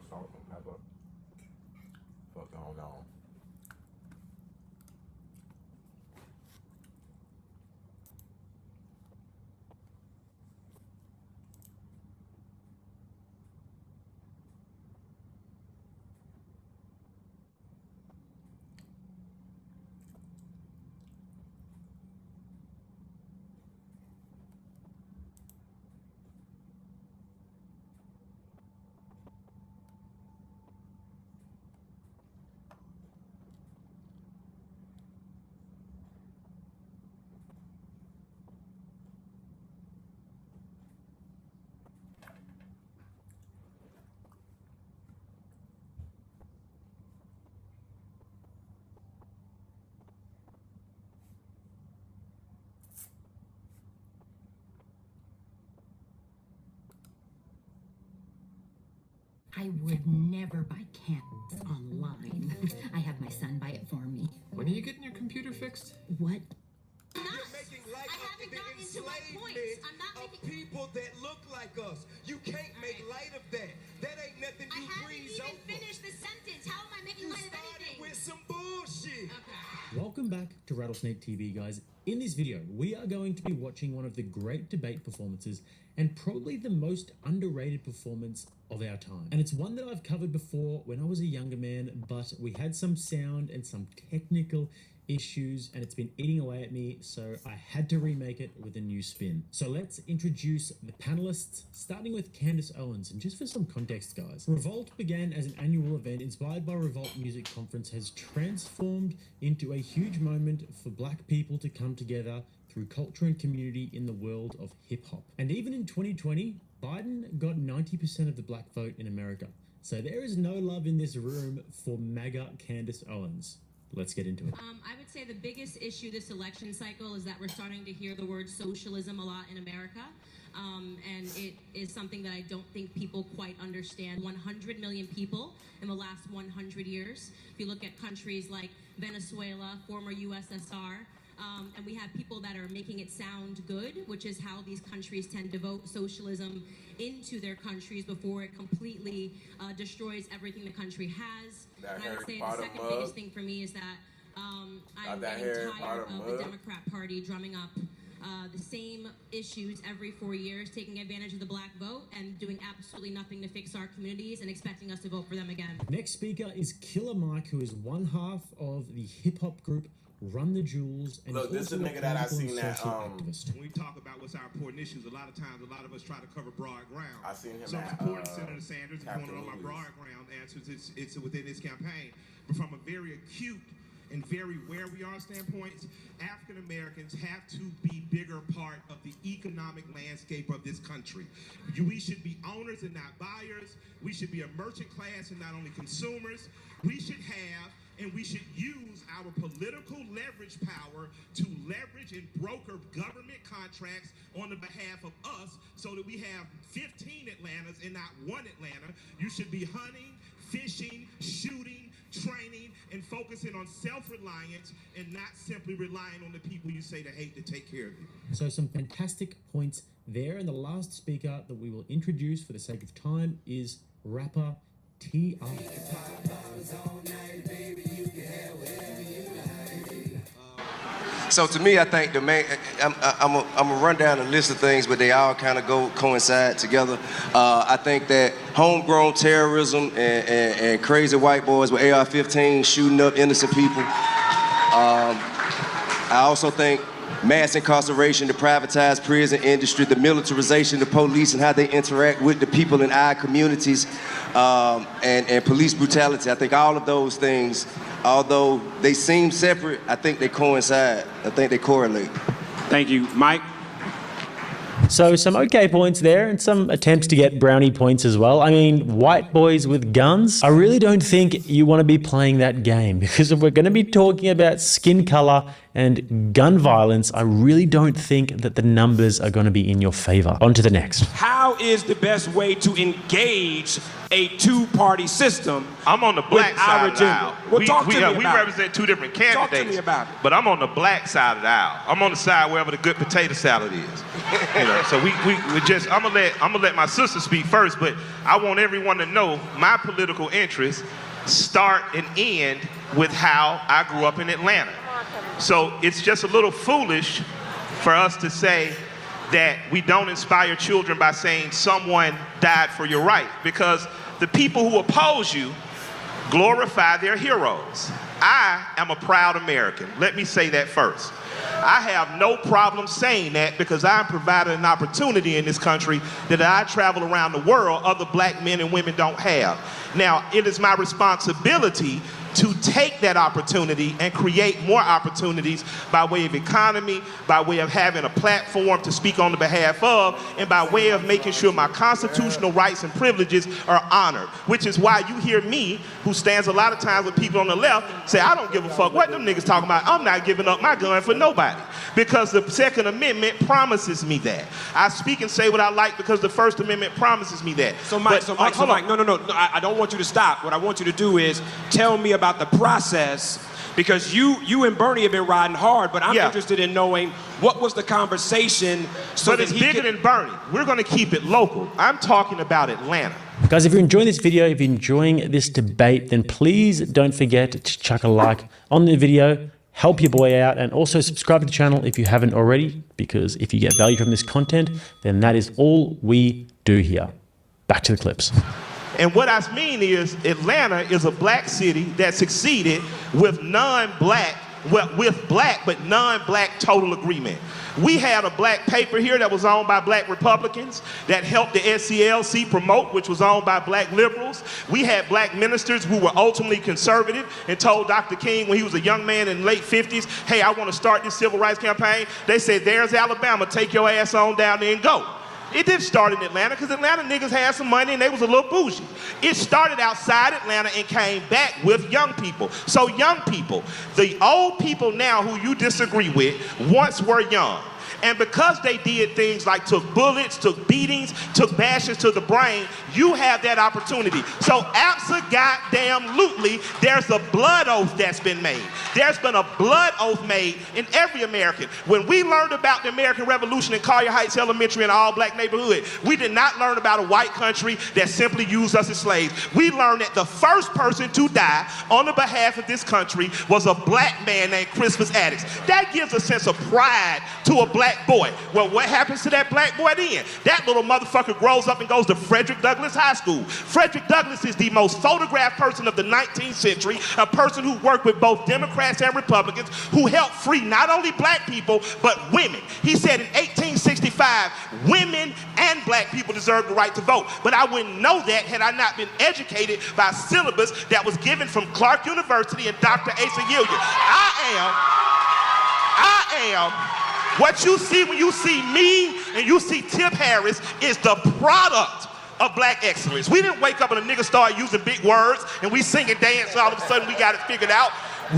salt and pepper. Fuck on. I would never buy candles online. I have my son buy it for me. When are you getting your computer fixed? What? You're making light of the enslavement of people that look like us. You can't make light of that. That ain't nothing you breeze over. I haven't even finished the sentence. How am I making light of anything? With some bullshit. Okay. Welcome back to Rattlesnake TV, guys. In this video, we are going to be watching one of the great debate performances and probably the most underrated performance of our time. And it's one that I've covered before when I was a younger man, but we had some sound and some technical issues and it's been eating away at me, so I had to remake it with a new spin. So let's introduce the panelists, starting with Candace Owens. And just for some context, guys, Revolt began as an annual event inspired by Revolt Music Conference, has transformed into a huge moment for Black people to come together through culture and community in the world of hip-hop. And even in 2020, Biden got 90% of the Black vote in America. So there is no love in this room for MAGA Candace Owens. Let's get into it. I would say the biggest issue this election cycle is that we're starting to hear the word socialism a lot in America. And it is something that I don't think people quite understand. 100 million people in the last 100 years. If you look at countries like Venezuela, former USSR, and we have people that are making it sound good, which is how these countries tend to vote socialism into their countries before it completely destroys everything the country has. And I would say the second biggest thing for me is that I'm getting tired of the Democrat Party drumming up the same issues every 4 years, taking advantage of the Black vote and doing absolutely nothing to fix our communities and expecting us to vote for them again. Next speaker is Killer Mike, who is one half of the hip-hop group Run the Jewels. And look, this is a nigga that I seen that when we talk about what's our important issues, a lot of times a lot of us try to cover broad ground. I seen him so at supporting Senator Sanders is one of my broad ground answers. It's within this campaign, but from a very acute and very where we are standpoints, African Americans have to be bigger part of the economic landscape of this country. We should be owners and not buyers. We should be a merchant class and not only consumers. We should have and we should use our political leverage power to leverage and broker government contracts on the behalf of us so that we have 15 Atlantas and not one Atlanta. You should be hunting, fishing, shooting, training, and focusing on self-reliance and not simply relying on the people you say to hate to take care of you. So some fantastic points there. And the last speaker that we will introduce for the sake of time is rapper T.I. So to me, I think the main, I'm gonna run down a list of things, but they all kind of coincide together. I think that homegrown terrorism and crazy white boys with AR-15 shooting up innocent people. I also think mass incarceration, the privatized prison industry, the militarization of the police and how they interact with the people in our communities, and police brutality. I think all of those things, although they seem separate, I think they coincide. I think they correlate. Thank you. Mike? So some okay points there and some attempts to get brownie points as well. I mean, white boys with guns. I really don't think you want to be playing that game, because if we're going to be talking about skin color and gun violence, I really don't think that the numbers are going to be in your favor. On to the next. How is the best way to engage a two-party system? I'm on the black with side our of the agenda? aisle. Well, talk to me We about it. represent two different candidates. Talk to me about it. But I'm on the black side of the aisle. I'm on the side wherever the good potato salad is. You know, so we just, I'm gonna let my sister speak first, but I want everyone to know my political interests start and end with how I grew up in Atlanta. So it's just a little foolish for us to say that we don't inspire children by saying someone died for your right, because the people who oppose you glorify their heroes. I am a proud American. Let me say that first. I have no problem saying that because I'm provided an opportunity in this country that I travel around the world other black men and women don't have. Now, it is my responsibility to take that opportunity and create more opportunities by way of economy, by way of having a platform to speak on the behalf of, and by way of making sure my constitutional rights and privileges are honored, which is why you hear me, who stands a lot of times with people on the left, say, I don't give a fuck what them niggas talking about. I'm not giving up my gun for nobody, because the Second Amendment promises me that. I speak and say what I like because the First Amendment promises me that. So Mike, no, I don't want you to stop. What I want you to do is tell me about the process, because you and Bernie have been riding hard, but I'm interested in knowing what was the conversation so but that it's bigger than Bernie. We're going to keep it local. I'm talking about Atlanta. Guys, if you're enjoying this video, if you're enjoying this debate, then please don't forget to chuck a like on the video, help your boy out, and also subscribe to the channel if you haven't already, because if you get value from this content, then that is all we do here. Back to the clips. And what I mean is Atlanta is a black city that succeeded with non-black, with black but non-black total agreement. We had a black paper here that was owned by black Republicans that helped the SCLC promote, which was owned by black liberals. We had black ministers who were ultimately conservative and told Dr. King when he was a young man in the late 50s, hey, I want to start this civil rights campaign. They said, there's Alabama, take your ass on down there and go. It didn't start in Atlanta because Atlanta niggas had some money and they was a little bougie. It started outside Atlanta and came back with young people. So young people, the old people now who you disagree with once were young. And because they did things like took bullets, took beatings, took bashes to the brain, you have that opportunity. So abso-goddamn-lutely, there's a blood oath that's been made. There's been a blood oath made in every American. When we learned about the American Revolution in Collier Heights Elementary in an all-black neighborhood, we did not learn about a white country that simply used us as slaves. We learned that the first person to die on the behalf of this country was a black man named Crispus Attucks. That gives a sense of pride to a black boy. Well, what happens to that black boy then? That little motherfucker grows up and goes to Frederick Douglass High School. Frederick Douglass is the most photographed person of the 19th century, a person who worked with both Democrats and Republicans, who helped free not only black people, but women. He said in 1865, women and black people deserve the right to vote. But I wouldn't know that had I not been educated by a syllabus that was given from Clark University and Dr. Asa Hilliard. I am what you see when you see me and you see Tip Harris is the product of black excellence. We didn't wake up and a nigga started using big words and we sing and dance, all of a sudden we got it figured out.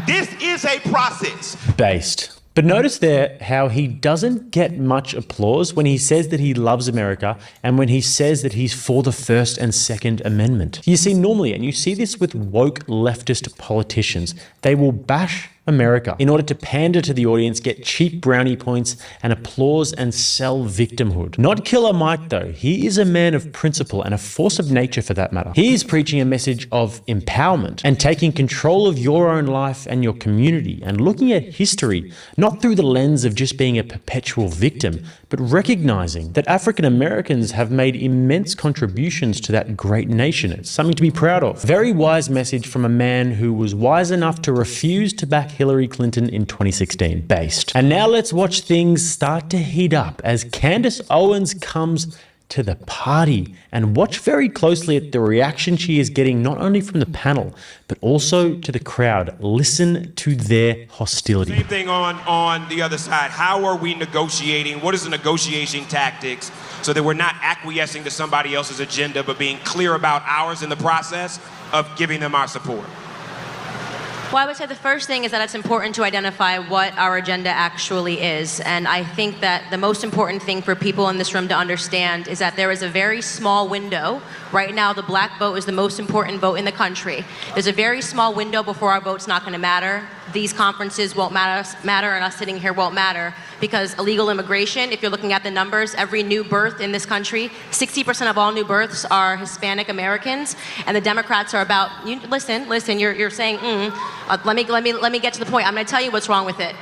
This is a process. Based. But notice there how he doesn't get much applause when he says that he loves America and when he says that he's for the First and Second Amendment. You see, normally, and you see this with woke leftist politicians, they will bash America in order to pander to the audience, get cheap brownie points and applause and sell victimhood. Not Killer Mike though. He is a man of principle and a force of nature for that matter. He is preaching a message of empowerment and taking control of your own life and your community and looking at history, not through the lens of just being a perpetual victim, but recognizing that African Americans have made immense contributions to that great nation. It's something to be proud of. Very wise message from a man who was wise enough to refuse to back Hillary Clinton in 2016. Based. And now let's watch things start to heat up as Candace Owens comes to the party, and watch very closely at the reaction she is getting not only from the panel but also to the crowd. Listen to their hostility. Same thing on the other side. How are we negotiating? What is the negotiation tactics so that we're not acquiescing to somebody else's agenda but being clear about ours in the process of giving them our support? Well, I would say the first thing is that it's important to identify what our agenda actually is. And I think that the most important thing for people in this room to understand is that there is a very small window. Right now, the black vote is the most important vote in the country. There's a very small window before our vote's not going to matter. These conferences won't matter, and us sitting here won't matter, because illegal immigration, if you're looking at the numbers, every new birth in this country, 60% of all new births are Hispanic Americans, and the Democrats are about, listen, you're saying, let me get to the point. I'm going to tell you what's wrong with it.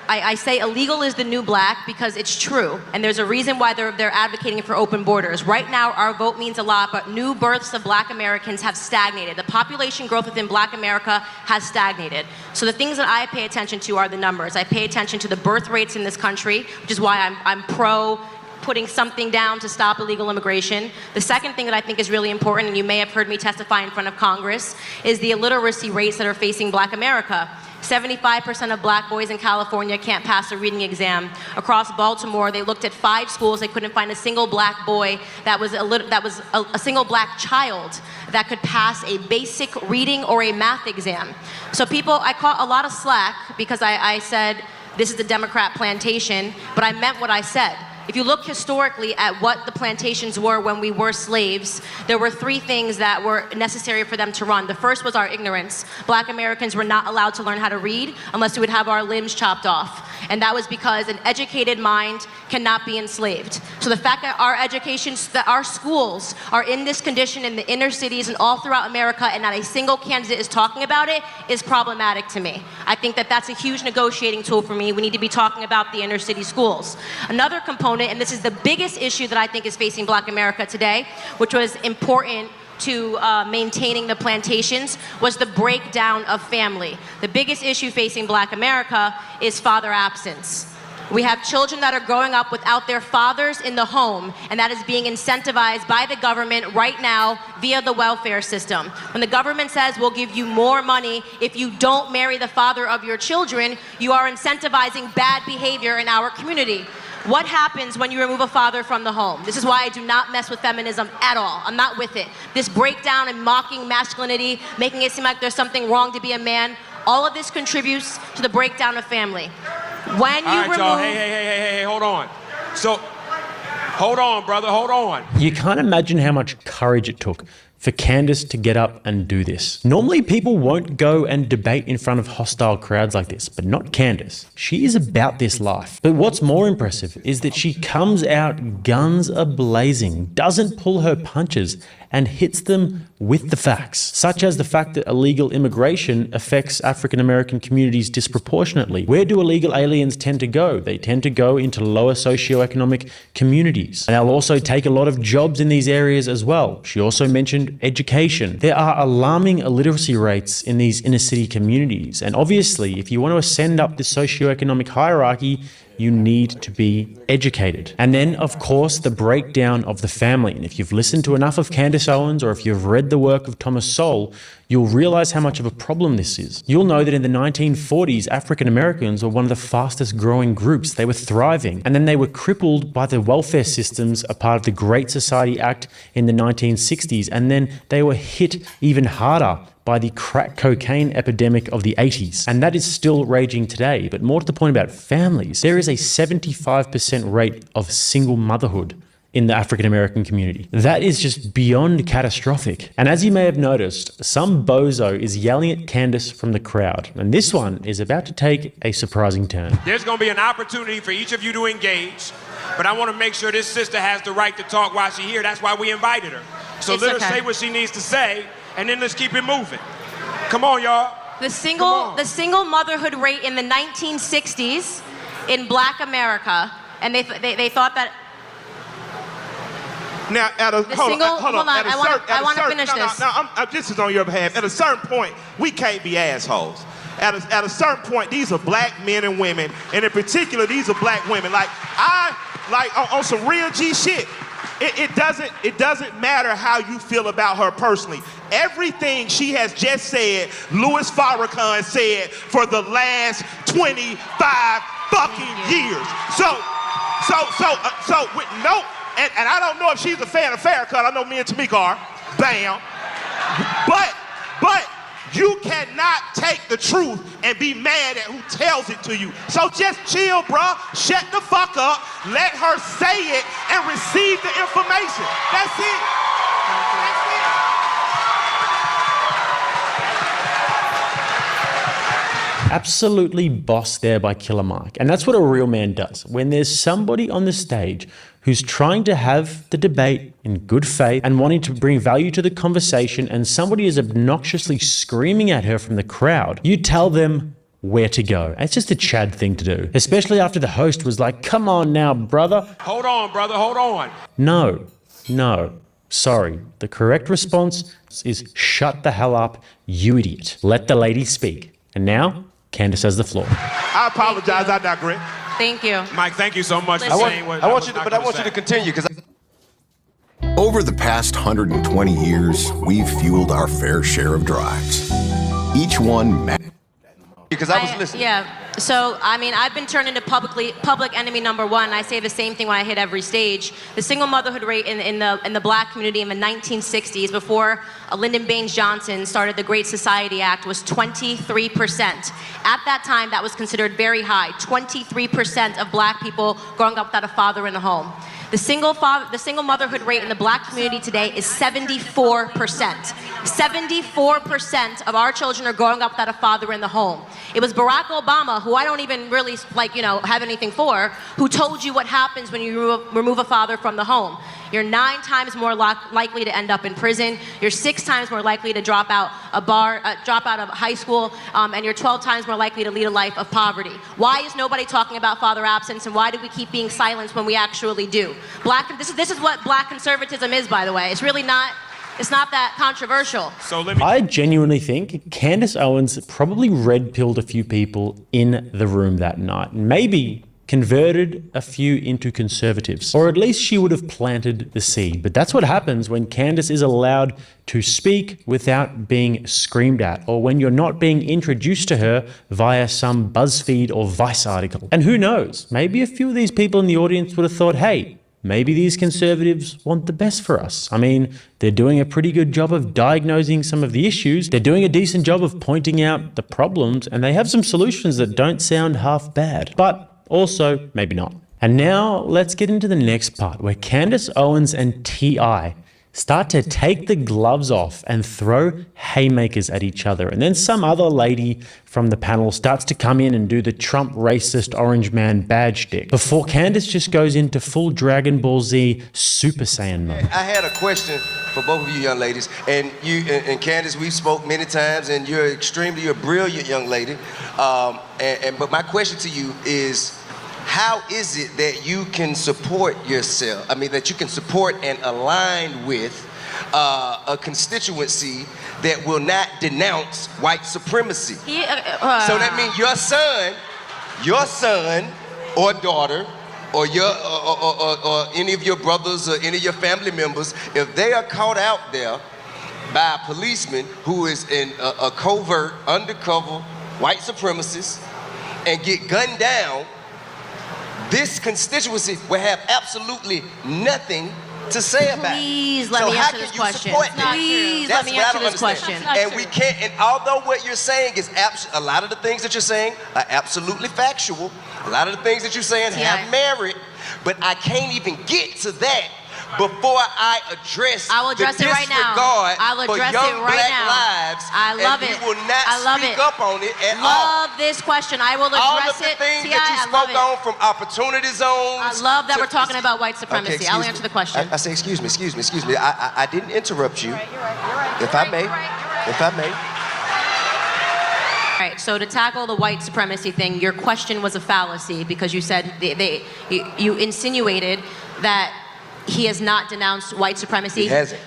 I say illegal is the new black because it's true, and there's a reason why they're advocating for open borders. Right now, our vote means a lot, but new births of black Americans have stagnated. The population growth within black America has stagnated. So the things that I pay attention to are the numbers. I pay attention to the birth rates in this country, which is why I'm pro putting something down to stop illegal immigration. The second thing that I think is really important, and you may have heard me testify in front of Congress, is the illiteracy rates that are facing black America. 75% of black boys in California can't pass a reading exam. Across Baltimore, they looked at 5 schools. They couldn't find a single black boy that was a single black child that could pass a basic reading or a math exam. So I caught a lot of slack because I said this is the Democrat plantation, but I meant what I said. If you look historically at what the plantations were when we were slaves, there were 3 things that were necessary for them to run. The first was our ignorance. Black Americans were not allowed to learn how to read unless we would have our limbs chopped off. And that was because an educated mind cannot be enslaved. So the fact that our schools are in this condition in the inner cities and all throughout America, and not a single candidate is talking about it, is problematic to me. I think that that's a huge negotiating tool for me. We need to be talking about the inner city schools. Another component, and this is the biggest issue that I think is facing black America today, which was important to maintaining the plantations, was the breakdown of family. The biggest issue facing black America is father absence. We have children that are growing up without their fathers in the home, and that is being incentivized by the government right now via the welfare system. When the government says we'll give you more money if you don't marry the father of your children, you are incentivizing bad behavior in our community. What happens when you remove a father from the home? This is why I do not mess with feminism at all. I'm not with it. This breakdown and mocking masculinity, making it seem like there's something wrong to be a man, all of this contributes to the breakdown of family. When you remove... y'all, hey, hold on. So, hold on, brother, hold on. You can't imagine how much courage it took for Candace to get up and do this. Normally, people won't go and debate in front of hostile crowds like this, but not Candace. She is about this life. But what's more impressive is that she comes out guns a-blazing, doesn't pull her punches, and hits them with the facts, such as the fact that illegal immigration affects African American communities disproportionately. Where do illegal aliens tend to go? They tend to go into lower socioeconomic communities. And they'll also take a lot of jobs in these areas as well. She also mentioned education. There are alarming illiteracy rates in these inner city communities. And obviously, if you want to ascend up the socioeconomic hierarchy, you need to be educated. And then, of course, the breakdown of the family. And if you've listened to enough of Candace Owens, or if you've read the work of Thomas Sowell, you'll realize how much of a problem this is. You'll know that in the 1940s, African Americans were one of the fastest growing groups. They were thriving. And then they were crippled by the welfare systems, a part of the Great Society Act in the 1960s. And then they were hit even harder by the crack cocaine epidemic of the 80s. And that is still raging today. But more to the point about families, there is a 75% rate of single motherhood in the African American community. That is just beyond catastrophic. And as you may have noticed, some bozo is yelling at Candace from the crowd. And this one is about to take a surprising turn. There's gonna be an opportunity for each of you to engage, but I wanna make sure this sister has the right to talk while she's here. That's why we invited her. So let her say what she needs to say, and then let's keep it moving. Come on, y'all. The single motherhood rate in the 1960s in black America, and they thought that... Now, hold on. I want to finish this. This is on your behalf. At a certain point, we can't be assholes. At a certain point, these are black men and women, and in particular, these are black women. On some real G shit. It doesn't matter how you feel about her personally. Everything she has just said, Louis Farrakhan said for the last 25 fucking years. So with no, and I don't know if she's a fan of Farrakhan. I know me and Tamika are. Bam. But You cannot take the truth and be mad at who tells it to you. So just chill, bruh. Shut the fuck up. Let her say it and receive the information. That's it. Absolutely boss there by Killer Mike. And that's what a real man does. When there's somebody on the stage who's trying to have the debate in good faith and wanting to bring value to the conversation, and somebody is obnoxiously screaming at her from the crowd, you tell them where to go. It's just a Chad thing to do, especially after the host was like, come on now, brother. Hold on, brother, hold on. No. Sorry. The correct response is shut the hell up, you idiot. Let the lady speak. And now, Candace has the floor. I apologize. I digress. Thank you. Mike, thank you so much for I saying what want you to continue because. Over the past 120 years, we've fueled our fair share of drives. Each one Because I was listening. Yeah. So, I mean, I've been turned into public enemy number one. I say the same thing when I hit every stage. The single motherhood rate in the black community in the 1960s, before Lyndon Baines Johnson started the Great Society Act, was 23%. At that time, that was considered very high. 23% of black people growing up without a father in the home. The single motherhood rate in the black community today is 74%. 74% of our children are growing up without a father in the home. It was Barack Obama, who I don't even really have anything for, who told you what happens when you remove a father from the home. You're 9 times more likely to end up in prison. You're 6 times more likely to drop out of high school, and you're 12 times more likely to lead a life of poverty. Why is nobody talking about father absence, and why do we keep being silenced when we actually do? This is what black conservatism is, by the way. It's really not. It's not that controversial. I genuinely think Candace Owens probably red-pilled a few people in the room that night. Maybe converted a few into conservatives, or at least she would have planted the seed. But that's what happens when Candace is allowed to speak without being screamed at, or when you're not being introduced to her via some BuzzFeed or Vice article. And who knows, maybe a few of these people in the audience would have thought, hey, maybe these conservatives want the best for us. I mean, they're doing a pretty good job of diagnosing some of the issues. They're doing a decent job of pointing out the problems, and they have some solutions that don't sound half bad. But also, maybe not. And now let's get into the next part, where Candace Owens and T.I. start to take the gloves off and throw haymakers at each other. And then some other lady from the panel starts to come in and do the Trump racist orange man badge stick, before Candace just goes into full Dragon Ball Z Super Saiyan mode. I had a question for both of you young ladies, and you and Candace, we've spoke many times, and you're a brilliant young lady. But my question to you is, how is it that you can support yourself? I mean, that you can support and align with a constituency that will not denounce white supremacy? So that means your son or daughter, or or any of your brothers or any of your family members, if they are caught out there by a policeman who is in a covert, undercover white supremacist and get gunned down, this constituency will have absolutely nothing to say about it. Please let me answer this question. Please let me answer this question. And we can't, and although what you're saying is a lot of the things that you're saying are absolutely factual, a lot of the things that you're saying have merit, but I can't even get to that before I address the right now. disregard I'll address for young it right black now. lives. I love and it. you will not I love speak it. up on it at all. Love this question. I will address all of the it. things T.I., that you spoke on, from opportunity zones. I love that we're talking about white supremacy. Okay, I'll answer the question. I say, excuse me. I didn't interrupt you. If I may. All right, so to tackle the white supremacy thing, your question was a fallacy because you said you insinuated that he has not denounced white supremacy. He hasn't.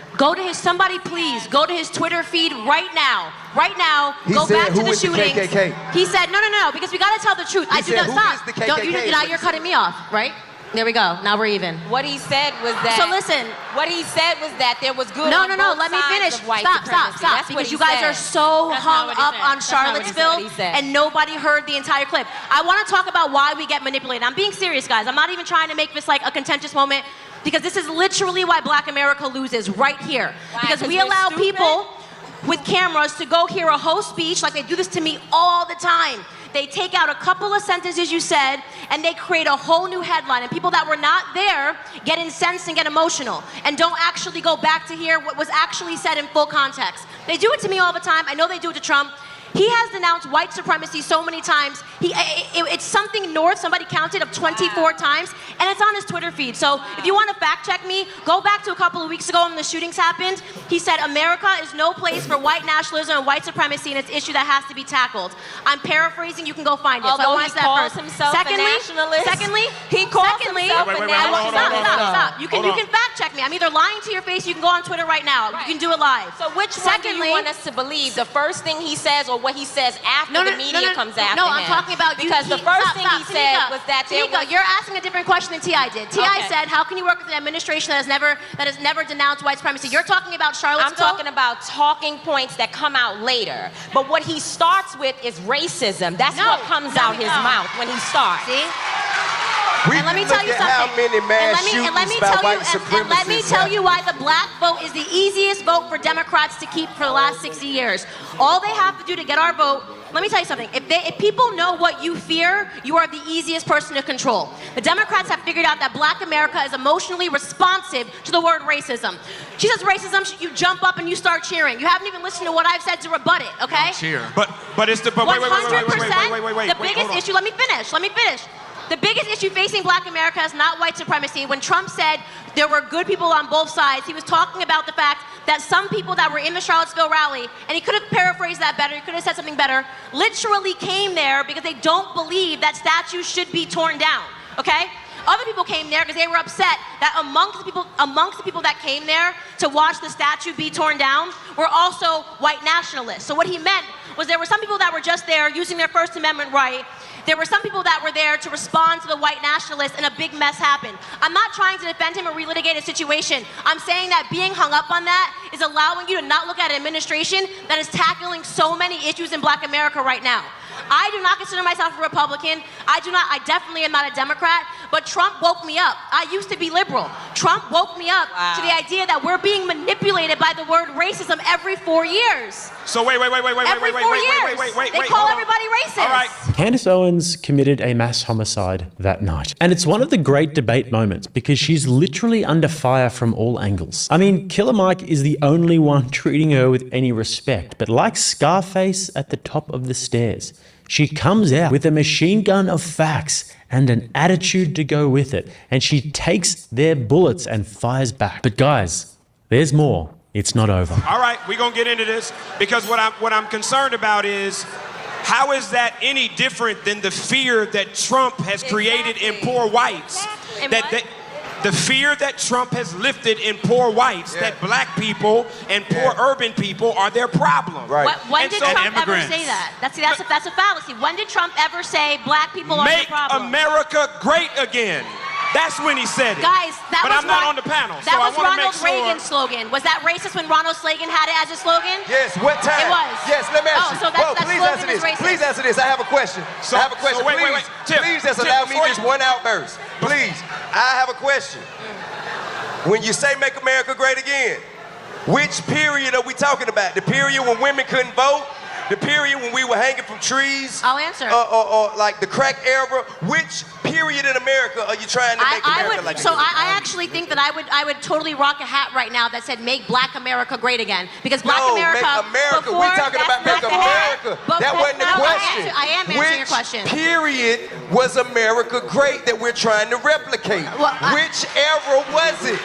Somebody please go to his Twitter feed right now. Right now, go back to the shootings. The KKK? He said, no, because we gotta tell the truth. I do not stop. Who is the KKK? Now you're cutting me off, right? There we go. Now we're even. What he said was that. So listen. What he said was that there was good. No. on both Let me sides finish. of white Stop. supremacy. That's Because what you he guys said. are so That's hung not what he up said. on That's not what he said. Charlottesville, and nobody heard the entire clip. I want to talk about why we get manipulated. I'm being serious, guys. I'm not even trying to make this like a contentious moment, because this is literally why Black America loses right here. Why? Because we we're allow stupid? people. with cameras to go hear a whole speech, like they do this to me all the time. They take out a couple of sentences you said, and they create a whole new headline. And people that were not there get incensed and get emotional and don't actually go back to hear what was actually said in full context. They do it to me all the time. I know they do it to Trump. He has denounced white supremacy so many times. It's something north, somebody counted, of 24 times, and it's on his Twitter feed. So if you want to fact check me, go back to a couple of weeks ago when the shootings happened. He said, America is no place for white nationalism and white supremacy, and it's an issue that has to be tackled. I'm paraphrasing, you can go find it. Although so I he calls himself a nationalist. He calls himself a nationalist. Stop. You can fact check me. I'm either lying to your face, you can go on Twitter right now. You can do it live. So which one do you want us to believe? The first thing he says or what he says after the media comes after him? No, I'm talking about because the first thing he said was that Tanika, you're asking a different question than T.I. did. T.I. said, how can you work with an administration that has never denounced white supremacy? You're talking about Charlottesville? I'm talking about talking points that come out later. But what he starts with is racism. That's what comes out his mouth when he starts. See? And let me tell you something. How many mass shootings by white supremacists? And let me tell you why the black vote is the easiest vote for Democrats to keep for the last 60 years. All they have to do to get our vote, let me tell you something. If people know what you fear, you are the easiest person to control. The Democrats have figured out that black America is emotionally responsive to the word racism. She says racism, you jump up and you start cheering. You haven't even listened to what I've said to rebut it, okay? Cheer. But it's the, but 100%, wait, the biggest issue, let me finish. The biggest issue facing black America is not white supremacy. When Trump said there were good people on both sides, he was talking about the fact that some people that were in the Charlottesville rally, and he could have paraphrased that better, he could have said something better, literally came there because they don't believe that statues should be torn down, okay? Other people came there because they were upset that amongst the people that came there to watch the statue be torn down were also white nationalists. So what he meant was there were some people that were just there using their First Amendment right. There were some people that were there to respond to the white nationalists, and a big mess happened. I'm not trying to defend him or relitigate a situation. I'm saying that being hung up on that is allowing you to not look at an administration that is tackling so many issues in black America right now. I do not consider myself a Republican. I definitely am not a Democrat, but Trump woke me up. I used to be liberal. Trump woke me up to the idea that we're being manipulated by the word racism every 4 years. So wait. They call everybody racist. All right. Candace Owens committed a mass homicide that night. And it's one of the great debate moments because she's literally under fire from all angles. I mean, Killer Mike is the only one treating her with any respect, but like Scarface at the top of the stairs, she comes out with a machine gun of facts and an attitude to go with it, and she takes their bullets and fires back. But guys, there's more. It's not over. All right, we're gonna get into this because what I'm concerned about is how is that any different than the fear that Trump has created in poor whites? The fear that Trump has lifted in poor whites, that black people and poor urban people are their problem. Right. When did Trump ever say that? That's a fallacy. When did Trump ever say black people are the problem? Make America great again. That's when he said it. Guys, but I'm not on the panel, so I want to make sure. That was Ronald Reagan's slogan. Was that racist when Ronald Reagan had it as a slogan? Yes, what time? It was. Yes, let me ask you. So that please slogan answer is this. racist. Please answer this. I have a question. Wait. Tim, please just allow me just one outburst. Please. I have a question. When you say make America great again, which period are we talking about? The period when women couldn't vote? The period when we were hanging from trees? I'll answer. Or like the crack era? Which period in America are you trying to make America like So I actually think that I would totally rock a hat right now that said make black America great again. Because black America... make America. We're talking about make America. That wasn't the question. I am answering your question. Which period was America great that we're trying to replicate? Which era was it?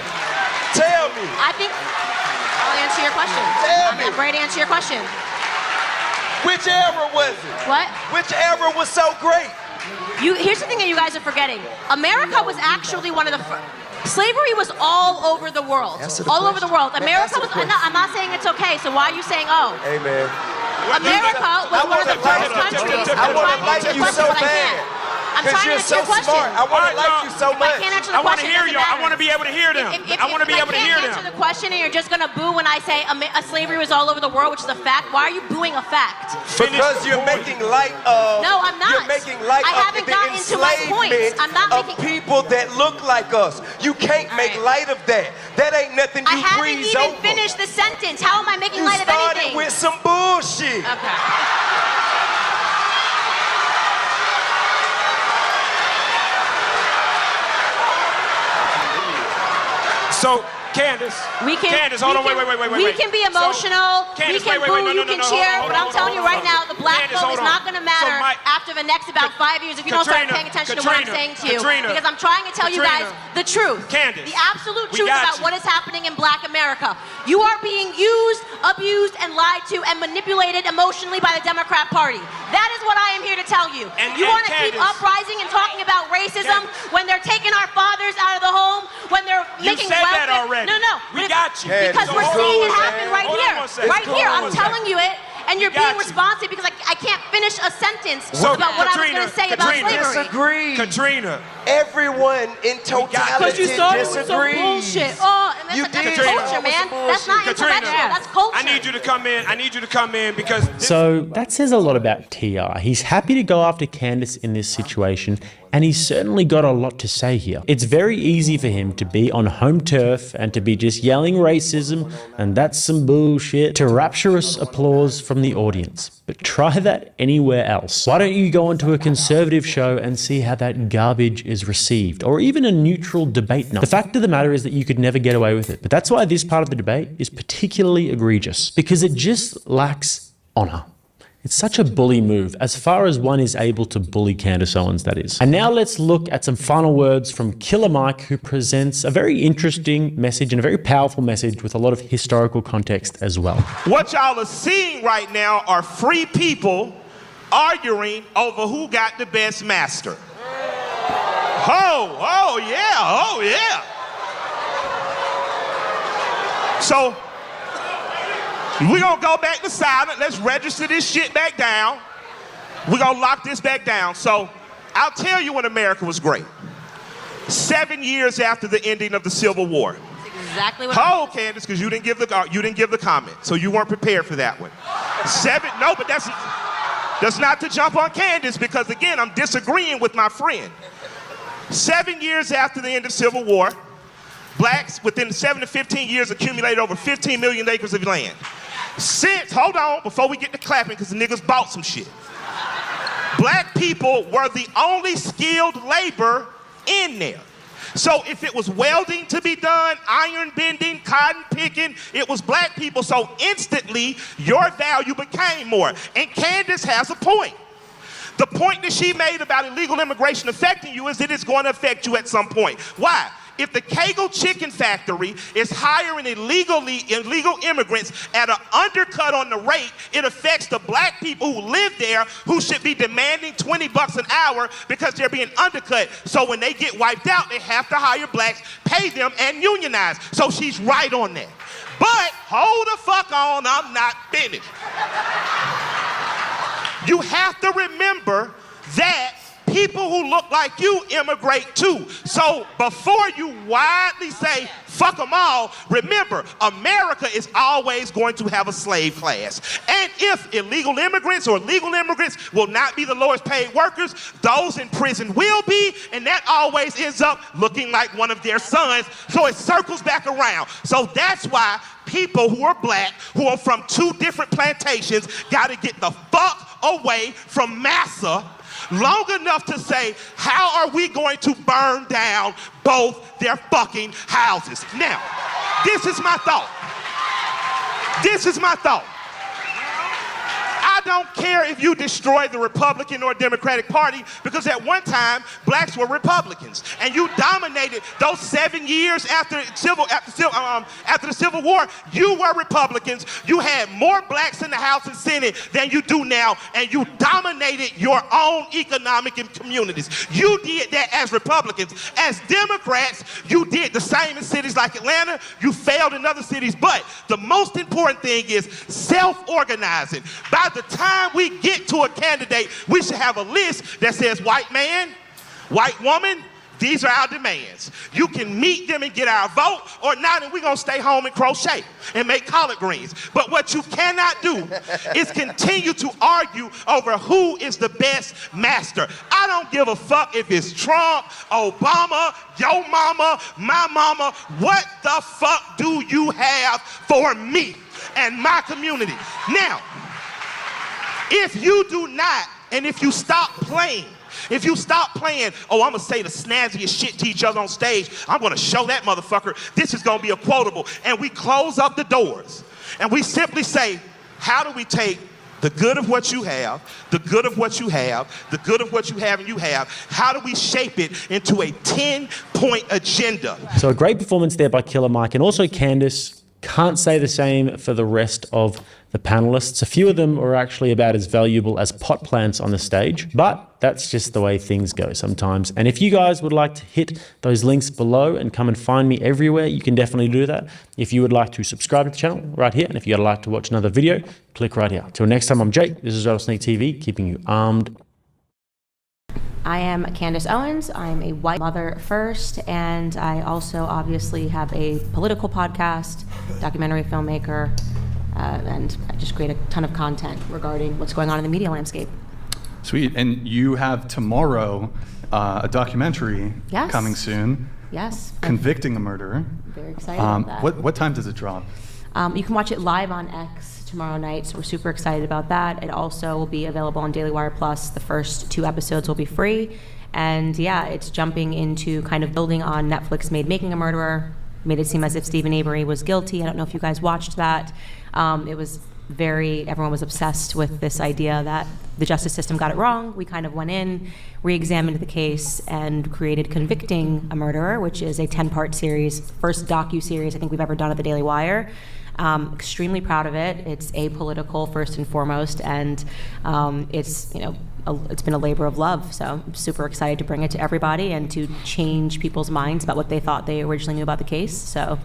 Tell me. I think... I'll answer your question. I'm ready to answer your question. Which era was it? What? Which era was so great? Here's the thing that you guys are forgetting. America was actually one of the slavery was all over the world. All over the world. America was, I'm not saying it's okay, so why are you saying, oh? Hey, man. America was one of the first countries. I want to like you so bad. I'm trying to answer your question. Smart. I want to like you so much. I can't answer the I want to question. hear it doesn't y'all. I matter. want to be able to hear them. I want to be able to hear If I can't answer the question and you're just going to boo when I say slavery was all over the world, which is a fact, why are you booing a fact? Because you're making light of. No, I'm not. You're making light I of haven't the gotten to my points. enslavement I'm not of making people that look like us. You can't make light of that. That ain't nothing you I haven't breeze even over. finished the sentence. How am I making You light of started anything? with some bullshit. Okay. So, Candace. Candace, hold on, wait. We can be emotional, Candace, we can wait, boo, no, you no, can no, cheer, hold but on, I'm telling you right now, the black Candace, vote is hold on. not going to matter So after the next about 5 years if you don't start paying attention to what I'm saying to you. Because I'm trying to tell you guys the truth. Candace, the absolute truth got about you. what is happening in black America. You are being used, abused, and lied to and manipulated emotionally by the Democrat Party. That is what I am here to tell you. You want to keep Candace, uprising and talking about racism when they're taking our fathers out of the home, when they're making said that welfare. already. No. We got you. Because So we're hold seeing on it one happen second. right Hold on here. one second. Right here. Hold on I'm one telling you it, and you're being you. responsive because I can't finish a sentence So, about what I was Katrina, going to say about slavery. Disagree. Katrina. Everyone in totality you started with some disagrees. bullshit. Oh, and You that's did. culture, man. That's not intellectual. That's culture. I need you to come in. I need you to come in because So that says a lot about TR. He's happy to go after Candace in this situation, and he's certainly got a lot to say here. It's very easy for him to be on home turf and to be just yelling racism, and that's some bullshit, to rapturous applause from the audience. But try that anywhere else. Why don't you go onto a conservative show and see how that garbage is received, or even a neutral debate night? The fact of the matter is that you could never get away with it. But that's why this part of the debate is particularly egregious, because it just lacks honor. It's such a bully move, as far as one is able to bully Candace Owens, that is. And now let's look at some final words from Killer Mike, who presents a very interesting message and a very powerful message with a lot of historical context as well. What y'all are seeing right now are free people arguing over who got the best master. Oh yeah. So, we're gonna go back to silent. Let's register this shit back down. We're gonna lock this back down. So, I'll tell you when America was great. 7 years after the ending of the Civil War. Exactly what Hold, Candace, because you didn't give the comment, so you weren't prepared for that one. But that's not to jump on Candace, because again, I'm disagreeing with my friend. 7 years after the end of the Civil War, blacks within 7 to 15 years accumulated over 15 million acres of land. Hold on, before we get to clapping, because the niggas bought some shit. Black people were the only skilled labor in there. So if it was welding to be done, iron bending, cotton picking, it was black people. So instantly, your value became more. And Candace has a point. The point that she made about illegal immigration affecting you is that it's going to affect you at some point. Why? If the Kegel Chicken Factory is hiring illegal immigrants at an undercut on the rate, it affects the black people who live there, who should be demanding $20 an hour because they're being undercut. So when they get wiped out, they have to hire blacks, pay them, and unionize. So she's right on that. But hold the fuck on, I'm not finished. You have to remember that people who look like you immigrate too. So before you widely say, fuck them all, remember, America is always going to have a slave class. And if illegal immigrants or legal immigrants will not be the lowest paid workers, those in prison will be, and that always ends up looking like one of their sons. So it circles back around. So that's why people who are black, who are from 2 different plantations, gotta get the fuck away from massa long enough to say, how are we going to burn down both their fucking houses? Now, this is my thought. I don't care if you destroy the Republican or Democratic Party, because at one time, blacks were Republicans. And you dominated those 7 years after the Civil War. You were Republicans. You had more blacks in the House and Senate than you do now, and you dominated your own economic communities. You did that as Republicans. As Democrats, you did the same in cities like Atlanta. You failed in other cities. But the most important thing is self-organizing. By the time we get to a candidate, we should have a list that says white man, White woman, these are our demands. You can meet them and get our vote, or not, and we're gonna stay home and crochet and make collard greens. But what you cannot do is continue to argue over who is the best master. I don't give a fuck if it's Trump, Obama, your mama, my mama. What the fuck do you have for me and my community? Now, if you do not, and if you stop playing, oh, I'm gonna say the snazziest shit to each other on stage, I'm gonna show that motherfucker, this is gonna be a quotable, and we close up the doors, and we simply say, how do we take the good of what you have, the good of what you have, the good of what you have and you have, how do we shape it into a 10-point agenda? So a great performance there by Killer Mike, and also Candace. Can't say the same for the rest of the panelists. A few of them are actually about as valuable as pot plants on the stage, but that's just the way things go sometimes. And if you guys would like to hit those links below and come and find me everywhere, you can definitely do that. If you would like to subscribe to the channel, right here, and if you'd like to watch another video, click right here. Till next time, I'm Jake. This is Rattlesnake TV, keeping you armed. I am Candace Owens. I'm a white mother first, and I also obviously have a political podcast, documentary filmmaker, and I just create a ton of content regarding what's going on in the media landscape. Sweet. And you have tomorrow a documentary coming soon. Yes. Convicting a murderer. Very excited about that. What time does it drop? You can watch it live on X tomorrow night, so we're super excited about that. It also will be available on Daily Wire Plus. The first 2 episodes will be free. And yeah, it's jumping into kind of building on Netflix made Making a Murderer, made it seem as if Stephen Avery was guilty. I don't know if you guys watched that. It was everyone was obsessed with this idea that the justice system got it wrong. We kind of went in, re-examined the case, and created Convicting a Murderer, which is a 10-part series, first docu-series I think we've ever done at the Daily Wire. Extremely proud of it. It's apolitical first and foremost, and it's it's been a labor of love. So I'm super excited to bring it to everybody and to change people's minds about what they thought they originally knew about the case. So,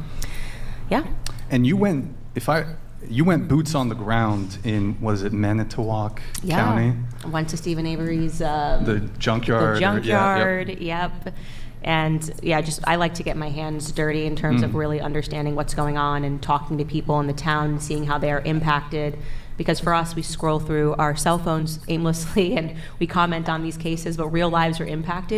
yeah. And you went boots on the ground in, what is it, Manitowoc County? I went to Stephen Avery's the junkyard. The junkyard, yep. And yeah, I like to get my hands dirty in terms of really understanding what's going on and talking to people in the town and seeing how they are impacted. Because for us, we scroll through our cell phones aimlessly and we comment on these cases, but real lives are impacted.